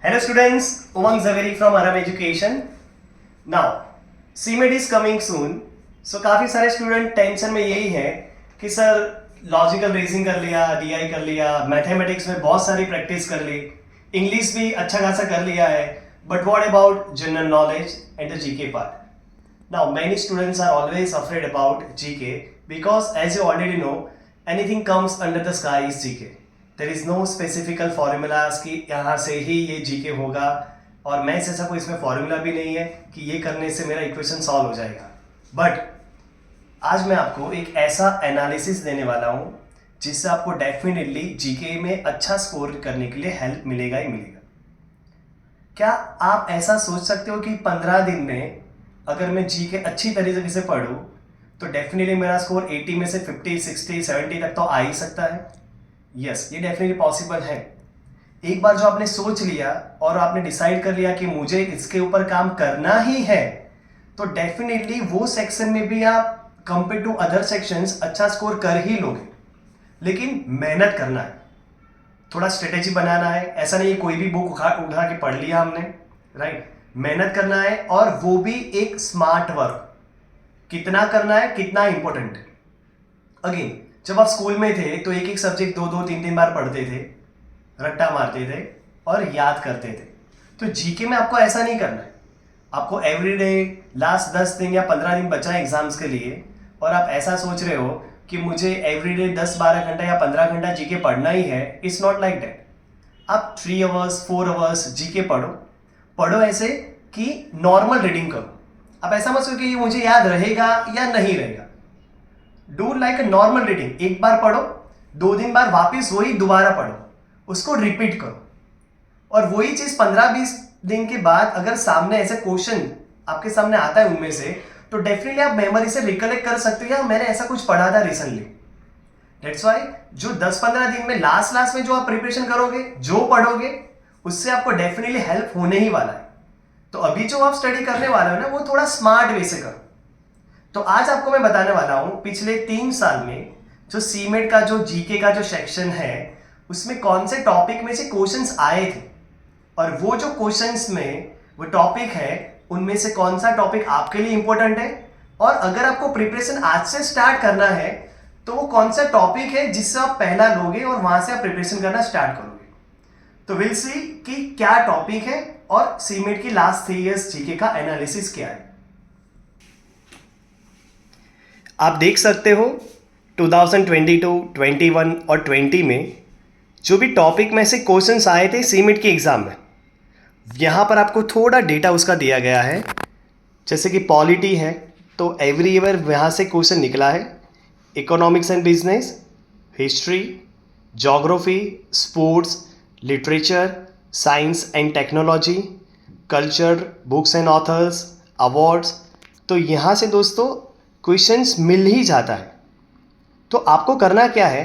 Hello students, Umang Zaveri from Aram Education. Now, CMET is coming soon. So काफ़ी सारे student tension में यही है कि सर लॉजिकल रीजनिंग कर लिया, डीआई कर लिया, मैथमेटिक्स में बहुत सारी प्रैक्टिस कर ली, इंग्लिश भी अच्छा खासा कर लिया है, but what about general knowledge and the GK part? Now, many students are always afraid about GK because, as you already know, anything comes under the sky is GK. There is no specific formulas कि यहाँ से ही ये GK होगा और maths ऐसा कोई इसमें formula भी नहीं है कि ये करने से मेरा इक्वेशन सॉल्व हो जाएगा. बट आज मैं आपको एक ऐसा एनालिसिस देने वाला हूँ जिससे आपको डेफिनेटली जीके में अच्छा स्कोर करने के लिए हेल्प मिलेगा ही मिलेगा. क्या आप ऐसा सोच सकते हो कि 15 दिन में अगर मैं जीके अच्छी तरीके से पढूं तो डेफिनेटली मेरा स्कोर 80 में से 50, 60, 70 तक तो आ ही सकता है? यस, ये डेफिनेटली पॉसिबल है. एक बार जो आपने सोच लिया और आपने डिसाइड कर लिया कि मुझे इसके ऊपर काम करना ही है, तो डेफिनेटली वो सेक्शन में भी आप कंपेयर टू अदर सेक्शंस अच्छा स्कोर कर ही लोगे. लेकिन मेहनत करना है, थोड़ा स्ट्रेटेजी बनाना है. ऐसा नहीं है कोई भी बुक उठा के पढ़ लिया हमने, राइट? मेहनत करना है और वो भी एक स्मार्ट वर्क. कितना करना है, कितना इंपॉर्टेंट है. अगेन, जब आप स्कूल में थे तो एक एक सब्जेक्ट 2-2, 3-3 बार पढ़ते थे, रट्टा मारते थे और याद करते थे. तो जीके में आपको ऐसा नहीं करना है. आपको एवरीडे लास्ट 10 दिन या 15 दिन बचा है एग्जाम्स के लिए और आप ऐसा सोच रहे हो कि मुझे एवरीडे 10-12 घंटा या 15 घंटा जीके पढ़ना ही है. It's not like that. आप 3 आवर्स 4 आवर्स जीके पढ़ो ऐसे कि नॉर्मल रीडिंग करो. आप ऐसा मत सोचो कि मुझे याद रहेगा या नहीं रहेगा. Do like a normal reading. एक बार पढ़ो, 2 दिन बाद वापस वही दोबारा पढ़ो, उसको रिपीट करो. और वही चीज 15-20 दिन के बाद अगर सामने ऐसे क्वेश्चन आपके सामने आता है उनमें से, तो डेफिनेटली आप मेमोरी से रिकलेक्ट कर सकते हो या मैंने ऐसा कुछ पढ़ा था रिसेंटली. दैट्स व्हाई जो 10-15 दिन में लास्ट में जो आप प्रिपरेशन करोगे, जो पढ़ोगे, उससे आपको डेफिनेटली हेल्प होने ही वाला है. तो अभी जो आप स्टडी करने वाले हो ना, वो थोड़ा स्मार्ट वे से करो. तो आज आपको मैं बताने वाला हूं पिछले 3 साल में जो सीमेट का जो जीके का जो सेक्शन है उसमें कौन से टॉपिक में से क्वेश्चंस आए थे और वो जो क्वेश्चंस में वो टॉपिक है उनमें से कौन सा टॉपिक आपके लिए इंपॉर्टेंट है. और अगर आपको प्रिपरेशन आज से स्टार्ट करना है तो वो कौन सा टॉपिक है जिससे आप पहला लोगे और वहां से आप प्रिपरेशन करना स्टार्ट करोगे. तो विल सी कि क्या टॉपिक है और सीमेट की लास्ट 3 इयर्स जीके का एनालिसिस क्या है. आप देख सकते हो 2022, 21 और 20 में जो भी टॉपिक में से क्वेश्चंस आए थे सीमेट के एग्जाम में, यहाँ पर आपको थोड़ा डेटा उसका दिया गया है. जैसे कि पॉलिटी है तो एवरी ईयर यहाँ से क्वेश्चन निकला है. Economics and business, history, geography, sports, literature, science and technology, culture, books and authors, awards. तो यहाँ से दोस्तों क्वेश्चंस मिल ही जाता है. तो आपको करना क्या है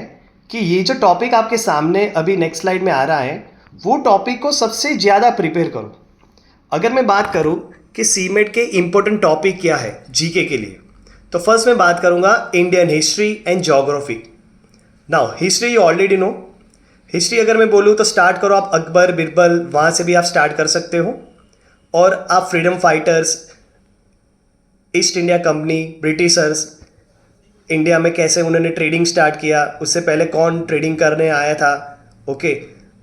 कि ये जो टॉपिक आपके सामने अभी नेक्स्ट स्लाइड में आ रहा है वो टॉपिक को सबसे ज़्यादा प्रिपेयर करो. अगर मैं बात करूँ कि सीमेट के इम्पोर्टेंट टॉपिक क्या है जीके के लिए, तो फर्स्ट मैं बात करूँगा Indian history and geography. Now history you already know. History अगर मैं बोलूँ तो स्टार्ट करो आप अकबर, बिरबल, वहाँ से भी आप स्टार्ट कर सकते हो. और आप freedom fighters, east India company, Britishers, India में कैसे उन्होंने ट्रेडिंग स्टार्ट किया, उससे पहले कौन ट्रेडिंग करने आया था, okay,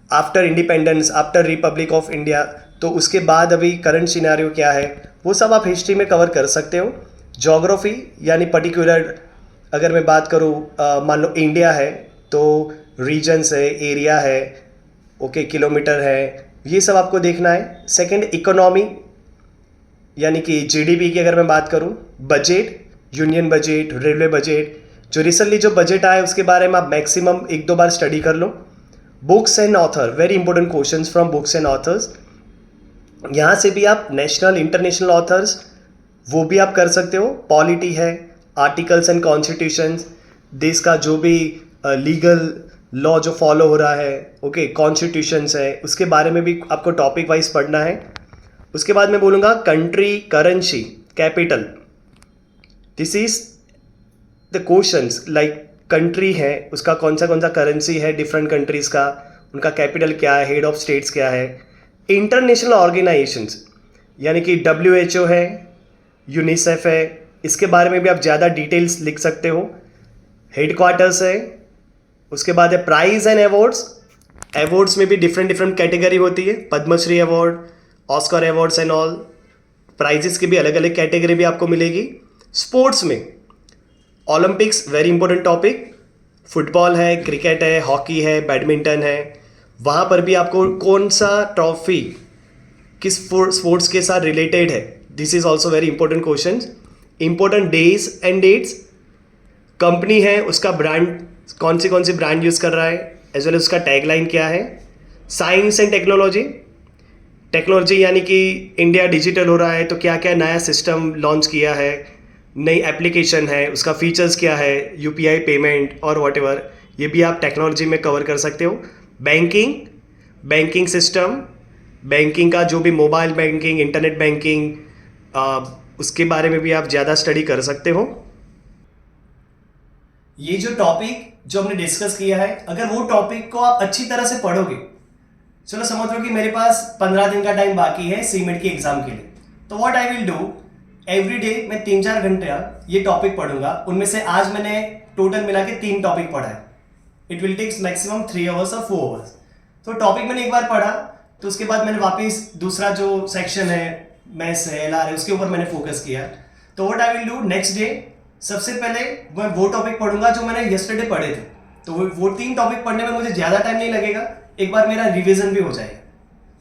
after independence, after Republic of India, तो उसके बाद अभी करंट सिनेरियो क्या है, वो सब आप हिस्ट्री में कवर कर सकते हो. ज्योग्राफी यानी पर्टिकुलर अगर मैं बात करूँ, मान लो इंडिया है तो रीजन्स है, एरिया है, ओके, किलोमीटर है, ये सब आपको देखना है. सेकंड इकोनॉमी यानी कि जीडीपी की अगर मैं बात करूं, budget, union budget, railway budget, जो रिसेंटली जो बजट आया उसके बारे में आप मैक्सिमम 1-2 बार स्टडी कर लो. Books and author, very important questions from books and authors. यहाँ से भी आप नेशनल इंटरनेशनल ऑथर्स वो भी आप कर सकते हो. पॉलिटी है, आर्टिकल्स एंड कॉन्स्टिट्यूशंस, देश का जो भी लीगल लॉ जो फॉलो हो रहा है, ओके, कॉन्स्टिट्यूशंस है, उसके बारे में भी आपको टॉपिक वाइज पढ़ना है. उसके बाद मैं बोलूँगा country, currency, capital. This is the questions like country है उसका कौन सा करेंसी है, डिफरेंट कंट्रीज़ का, उनका कैपिटल क्या है, हेड ऑफ स्टेट्स क्या है, इंटरनेशनल ऑर्गेनाइजेशंस यानी कि WHO है, यूनिसेफ है, इसके बारे में भी आप ज़्यादा डिटेल्स लिख सकते हो। हेडक्वार्टर्स है, उसके बाद है प्राइज एंड अवार्ड्स। अवार्ड्स में भी डिफरेंट डिफरेंट कैटेगरी होती है, Padmashri award, Oscar awards and all. Prizes की भी अलग अलग कैटेगरी भी आपको मिलेगी। स्पोर्ट्स में Olympics very important topic, football है, क्रिकेट है, हॉकी है, बैडमिंटन है, वहाँ पर भी आपको कौन सा ट्रॉफी किस स्पोर्ट्स के साथ रिलेटेड है, this is also very important question. Important days and dates, company है उसका ब्रांड कौन सी ब्रांड यूज़ कर रहा है, एज वेल एज उसका टैगलाइन क्या है। साइंस एंड टेक्नोलॉजी यानी कि इंडिया डिजिटल हो रहा है तो क्या क्या नया सिस्टम लॉन्च किया है, नई एप्लीकेशन है, उसका फीचर्स क्या है, UPI पेमेंट और वॉट एवर, ये भी आप टेक्नोलॉजी में कवर कर सकते हो। बैंकिंग सिस्टम, बैंकिंग का जो भी मोबाइल बैंकिंग, इंटरनेट बैंकिंग, उसके बारे में भी आप ज़्यादा स्टडी कर सकते हो। ये जो टॉपिक जो हमने डिस्कस किया है, अगर वो टॉपिक को आप अच्छी तरह से पढ़ोगे, चलो समझ लो कि मेरे पास 15 दिन का टाइम बाकी है सीमेट के एग्जाम के लिए, तो what I will do, every day मैं 3-4 घंटे ये टॉपिक पढ़ूंगा। उनमें से आज मैंने टोटल मिला के 3 टॉपिक पढ़ा है। It will takes maximum 3 hours और 4 आवर्स। तो टॉपिक मैंने एक बार पढ़ा, तो उसके बाद मैंने वापस दूसरा जो सेक्शन है, मैथ्स है, LR है, उसके ऊपर मैंने फोकस किया। तो what I will do, next day सबसे पहले मैं वो टॉपिक पढ़ूंगा जो मैंने येस्टरडे पढ़े थे। तो वो 3 टॉपिक पढ़ने में मुझे ज़्यादा टाइम नहीं लगेगा, एक बार मेरा रिवीजन भी हो जाएगा।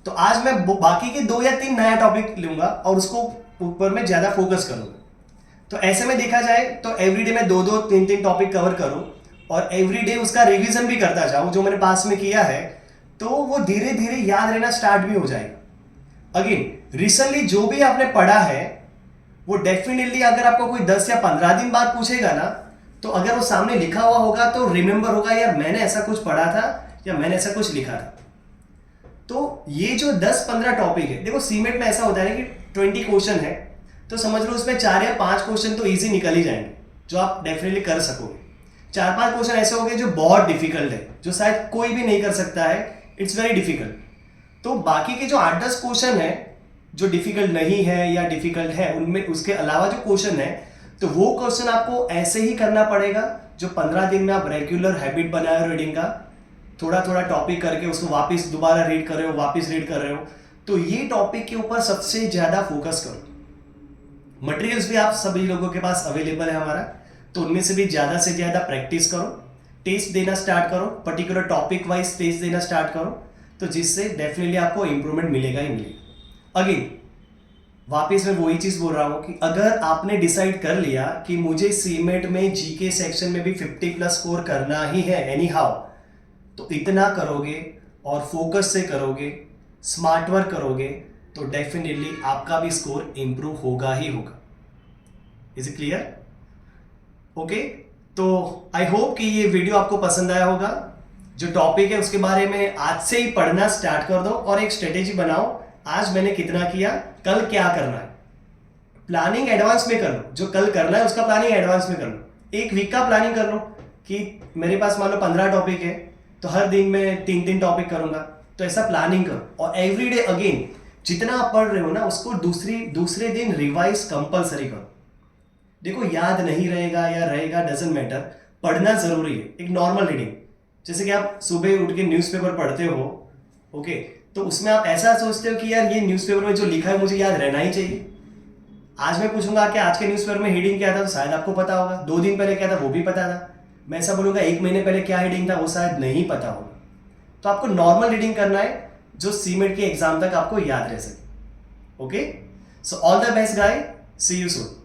तो आज मैं बाकी के 2 या 3 नया टॉपिक लूंगा और उसको ऊपर में ज़्यादा फोकस करूंगा। तो ऐसे में देखा जाए तो एवरीडे मैं 2-2, 3-3 टॉपिक कवर करूं और एवरीडे उसका रिवीजन भी करता जाऊं जो मैंने पास में किया है, तो वो धीरे धीरे याद रहना स्टार्ट भी हो जाएगा। अगेन रिसेंटली जो भी आपने पढ़ा है वो डेफिनेटली अगर आपको कोई 10 या 15 दिन बाद पूछेगा ना, तो अगर वो सामने लिखा हुआ होगा तो रिमेंबर होगा, यार मैंने ऐसा कुछ पढ़ा था या मैंने ऐसा कुछ लिखा था। तो ये जो 10-15 टॉपिक है, देखो सीमेट में ऐसा होता है ना कि 20 क्वेश्चन है, तो समझ लो उसमें 4 या 5 क्वेश्चन तो इजी निकल ही जाएंगे जो आप डेफिनेटली कर सकोगे। 4-5 क्वेश्चन ऐसे होंगे जो बहुत डिफिकल्ट है, जो शायद कोई भी नहीं कर सकता है, इट्स वेरी डिफिकल्ट। तो बाकी के जो 8-10 क्वेश्चन है जो डिफिकल्ट नहीं है या डिफिकल्ट है, उनमें उसके अलावा जो क्वेश्चन है, तो वो क्वेश्चन आपको ऐसे ही करना पड़ेगा जो 15 दिन में आप रेगुलर हैबिट बनाए हो रीडिंग का, थोड़ा थोड़ा टॉपिक करके उसको वापस दोबारा रीड कर रहे हो, वापस रीड कर रहे हो। तो ये टॉपिक के ऊपर सबसे ज़्यादा फोकस करो। मटेरियल्स भी आप सभी लोगों के पास अवेलेबल है हमारा, तो उनमें से भी ज़्यादा से ज़्यादा प्रैक्टिस करो, टेस्ट देना स्टार्ट करो, पर्टिकुलर टॉपिक वाइज टेस्ट देना स्टार्ट करो, तो जिससे डेफिनेटली आपको इंप्रूवमेंट मिलेगा ही मिलेगा। अगेन वापस मैं वही चीज़ बोल रहा हूँ कि अगर आपने डिसाइड कर लिया कि मुझे सीमेट में GK सेक्शन में भी 50+ स्कोर करना ही है एनी हाउ, तो इतना करोगे और फोकस से करोगे, स्मार्ट वर्क करोगे, तो डेफिनेटली आपका भी स्कोर इंप्रूव होगा ही होगा। Is it clear? ओके, तो आई होप कि ये वीडियो आपको पसंद आया होगा। जो टॉपिक है उसके बारे में आज से ही पढ़ना स्टार्ट कर दो और एक स्ट्रेटेजी बनाओ, आज मैंने कितना किया, कल क्या करना है। प्लानिंग एडवांस में कर लो, जो कल करना है उसका प्लानिंग एडवांस में कर लो। एक वीक का प्लानिंग कर लो कि मेरे पास मान लो 15 टॉपिक है, तो हर दिन में 3-3 टॉपिक करूंगा, तो ऐसा प्लानिंग करो। और एवरीडे अगेन जितना आप पढ़ रहे हो ना, उसको दूसरे दिन रिवाइज कंपलसरी करो। देखो याद नहीं रहेगा या रहेगा डजंट मैटर, पढ़ना जरूरी है। एक नॉर्मल रीडिंग, जैसे कि आप सुबह उठ के न्यूज़पेपर पढ़ते हो, ओके, तो उसमें आप ऐसा सोचते हो कि यार ये न्यूज़पेपर में जो लिखा है मुझे याद रहना ही चाहिए। आज मैं पूछूंगा कि आज के न्यूज़पेपर में हेडिंग क्या था, तो शायद आपको पता होगा। 2 दिन पहले क्या था वो भी पता था। मैं ऐसा बोलूँगा 1 महीने पहले क्या हेडिंग था वो शायद नहीं पता होगा। तो आपको नॉर्मल रीडिंग करना है जो सीमेट के एग्जाम तक आपको याद रह सके। Okay, so all the best guy, see you soon.